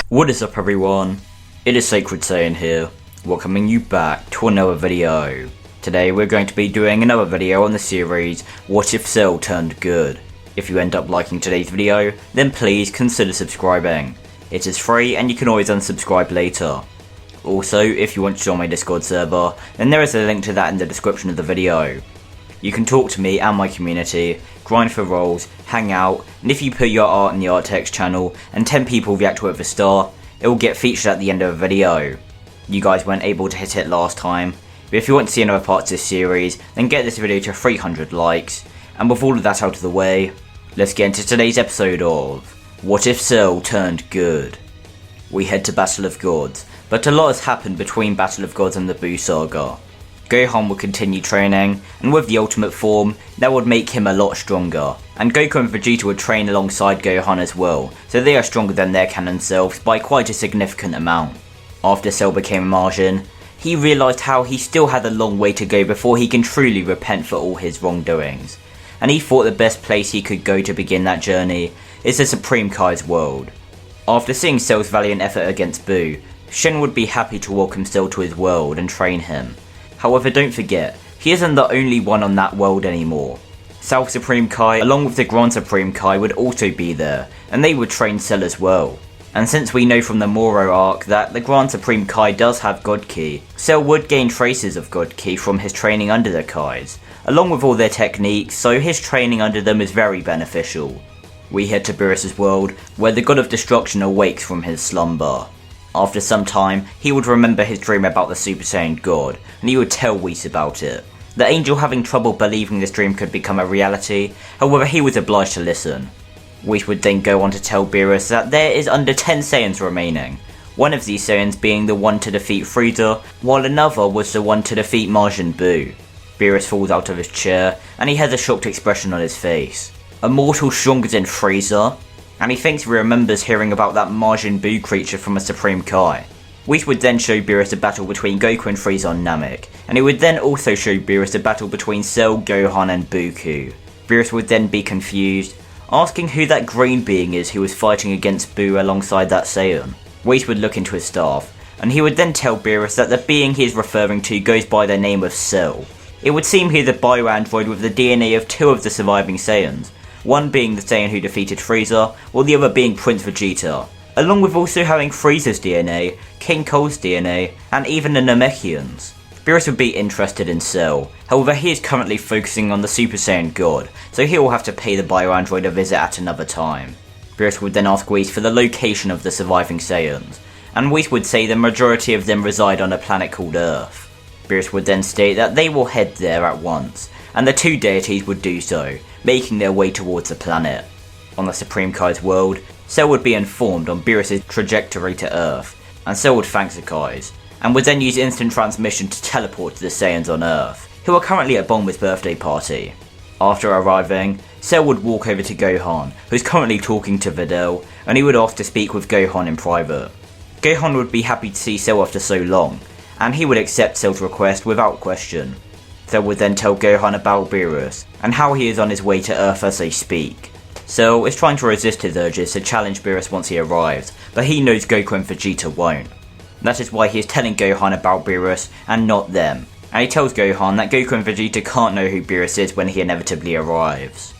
What is up everyone, it is Sacred Saiyan here, welcoming you back to another video. Today we're going to be doing another video on the series What If Cell Turned Good. If you end up liking today's video, then please consider subscribing. It is free and you can always unsubscribe later. Also, if you want to join my Discord server, then there is a link to that in the description of the video. You can talk to me and my community, grind for roles, hang out, and if you put your art in the art text channel and 10 people react to it with a star, it will get featured at the end of a video. You guys weren't able to hit it last time, but if you want to see another part of this series, then get this video to 300 likes. And with all of that out of the way, let's get into today's episode of What If Cell Turned Good. We head to Battle of Gods, but a lot has happened between Battle of Gods and the Buu saga. Gohan would continue training, and with the ultimate form, that would make him a lot stronger. And Goku and Vegeta would train alongside Gohan as well, so they are stronger than their canon selves by quite a significant amount. After Cell became a Martian, he realised how he still had a long way to go before he can truly repent for all his wrongdoings. And he thought the best place he could go to begin that journey is the Supreme Kai's world. After seeing Cell's valiant effort against Buu, Shen would be happy to welcome Cell to his world and train him. However, don't forget, he isn't the only one on that world anymore. South Supreme Kai along with the Grand Supreme Kai would also be there, and they would train Cell as well. And since we know from the Moro arc that the Grand Supreme Kai does have God Ki, Cell would gain traces of God Ki from his training under the Kais, along with all their techniques, so his training under them is very beneficial. We head to Beerus' world, where the God of Destruction awakes from his slumber. After some time, he would remember his dream about the Super Saiyan God, and he would tell Whis about it. The angel having trouble believing this dream could become a reality, however he was obliged to listen. Whis would then go on to tell Beerus that there is under 10 Saiyans remaining, one of these Saiyans being the one to defeat Frieza, while another was the one to defeat Majin Buu. Beerus falls out of his chair, and he has a shocked expression on his face. A mortal stronger than Frieza? And he thinks he remembers hearing about that Majin Buu creature from a Supreme Kai. Whis would then show Beerus a battle between Goku and Frieza on Namek, and he would then also show Beerus a battle between Cell, Gohan and Buku. Beerus would then be confused, asking who that green being is who was fighting against Buu alongside that Saiyan. Whis would look into his staff, and he would then tell Beerus that the being he is referring to goes by the name of Cell. It would seem he is a bio-android with the DNA of two of the surviving Saiyans, one being the Saiyan who defeated Frieza, while the other being Prince Vegeta, along with also having Frieza's DNA, King Cole's DNA, and even the Namekians. Beerus would be interested in Cell, however he is currently focusing on the Super Saiyan God, so he will have to pay the bio-android a visit at another time. Beerus would then ask Whis for the location of the surviving Saiyans, and Whis would say the majority of them reside on a planet called Earth. Beerus would then state that they will head there at once, and the two deities would do so, making their way towards the planet. On the Supreme Kai's world, Cell would be informed on Beerus' trajectory to Earth, and Cell would thank the Kais, and would then use instant transmission to teleport to the Saiyans on Earth, who are currently at Bulma's birthday party. After arriving, Cell would walk over to Gohan, who is currently talking to Videl, and he would ask to speak with Gohan in private. Gohan would be happy to see Cell after so long, and he would accept Cell's request without question. Cell would then tell Gohan about Beerus, and how he is on his way to Earth as they speak. Cell is trying to resist his urges to challenge Beerus once he arrives, but he knows Goku and Vegeta won't. That is why he is telling Gohan about Beerus, and not them, and he tells Gohan that Goku and Vegeta can't know who Beerus is when he inevitably arrives.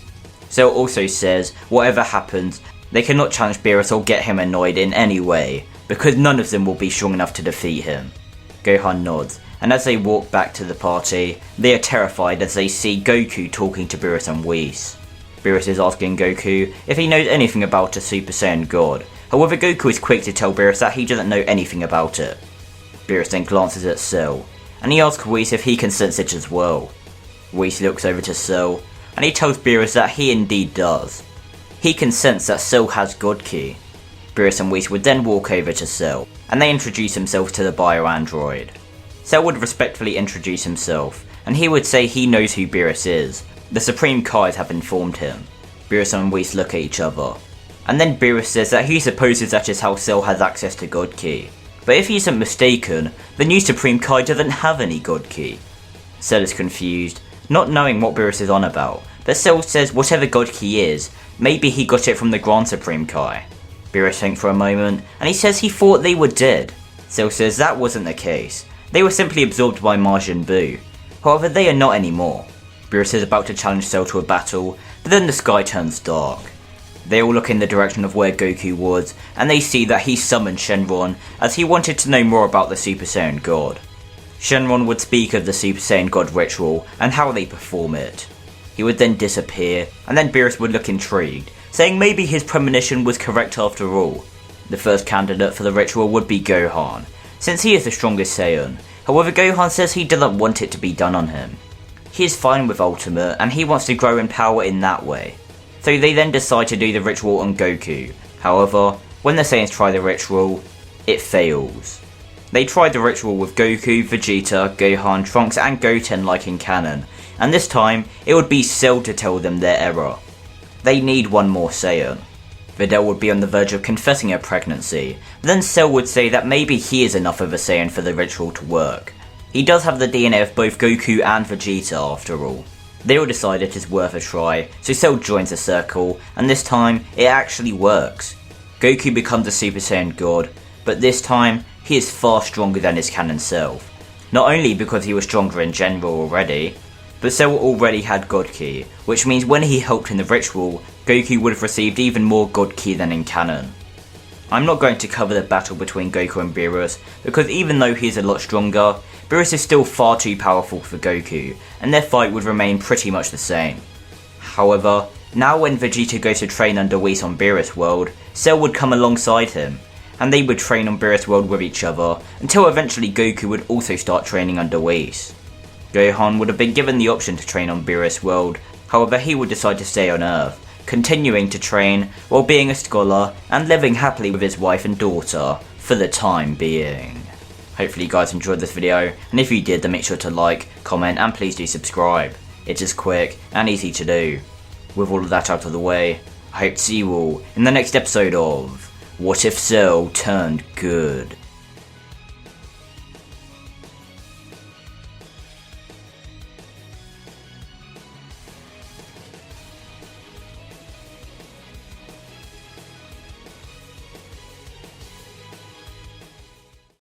Cell also says, whatever happens, they cannot challenge Beerus or get him annoyed in any way, because none of them will be strong enough to defeat him. Gohan nods, and as they walk back to the party, they are terrified as they see Goku talking to Beerus and Whis. Beerus is asking Goku if he knows anything about a Super Saiyan God, however Goku is quick to tell Beerus that he doesn't know anything about it. Beerus then glances at Cell, and he asks Whis if he can sense it as well. Whis looks over to Cell, and he tells Beerus that he indeed does. He can sense that Cell has God Ki. Beerus and Whis would then walk over to Cell, and they introduce themselves to the bio-android. Cell would respectfully introduce himself, and he would say he knows who Beerus is. The Supreme Kais have informed him. Beerus and Whis look at each other, and then Beerus says that he supposes that is how Cell has access to God Ki. But if he isn't mistaken, the new Supreme Kai doesn't have any God Ki. Cell is confused, not knowing what Beerus is on about, but Cell says whatever God Ki is, maybe he got it from the Grand Supreme Kai. Beerus thinks for a moment, and he says he thought they were dead. Cell says that wasn't the case. They were simply absorbed by Majin Buu. However, they are not anymore. Beerus is about to challenge Cell to a battle, but then the sky turns dark. They all look in the direction of where Goku was, and they see that he summoned Shenron as he wanted to know more about the Super Saiyan God. Shenron would speak of the Super Saiyan God ritual and how they perform it. He would then disappear, and then Beerus would look intrigued, saying maybe his premonition was correct after all. The first candidate for the ritual would be Gohan, since he is the strongest Saiyan. However, Gohan says he doesn't want it to be done on him. He is fine with Ultimate, and he wants to grow in power in that way. So they then decide to do the ritual on Goku. However, when the Saiyans try the ritual, it fails. They tried the ritual with Goku, Vegeta, Gohan, Trunks and Goten like in canon, and this time it would be Cell to tell them their error. They need one more Saiyan. Videl would be on the verge of confessing her pregnancy, but then Cell would say that maybe he is enough of a Saiyan for the ritual to work. He does have the DNA of both Goku and Vegeta after all. They all decide it is worth a try, so Cell joins the circle, and this time it actually works. Goku becomes a Super Saiyan God, but this time he is far stronger than his canon self. Not only because he was stronger in general already, but Cell already had God Ki, which means when he helped in the ritual, Goku would have received even more God Ki than in canon. I'm not going to cover the battle between Goku and Beerus, because even though he is a lot stronger, Beerus is still far too powerful for Goku, and their fight would remain pretty much the same. However, now when Vegeta goes to train under Whis on Beerus World, Cell would come alongside him, and they would train on Beerus World with each other, until eventually Goku would also start training under Whis. Gohan would have been given the option to train on Beerus World, however he would decide to stay on Earth, continuing to train while being a scholar and living happily with his wife and daughter for the time being. Hopefully you guys enjoyed this video, and if you did then make sure to like, comment and please do subscribe. It's just quick and easy to do. With all of that out of the way, I hope to see you all in the next episode of What If Cell Turned Good.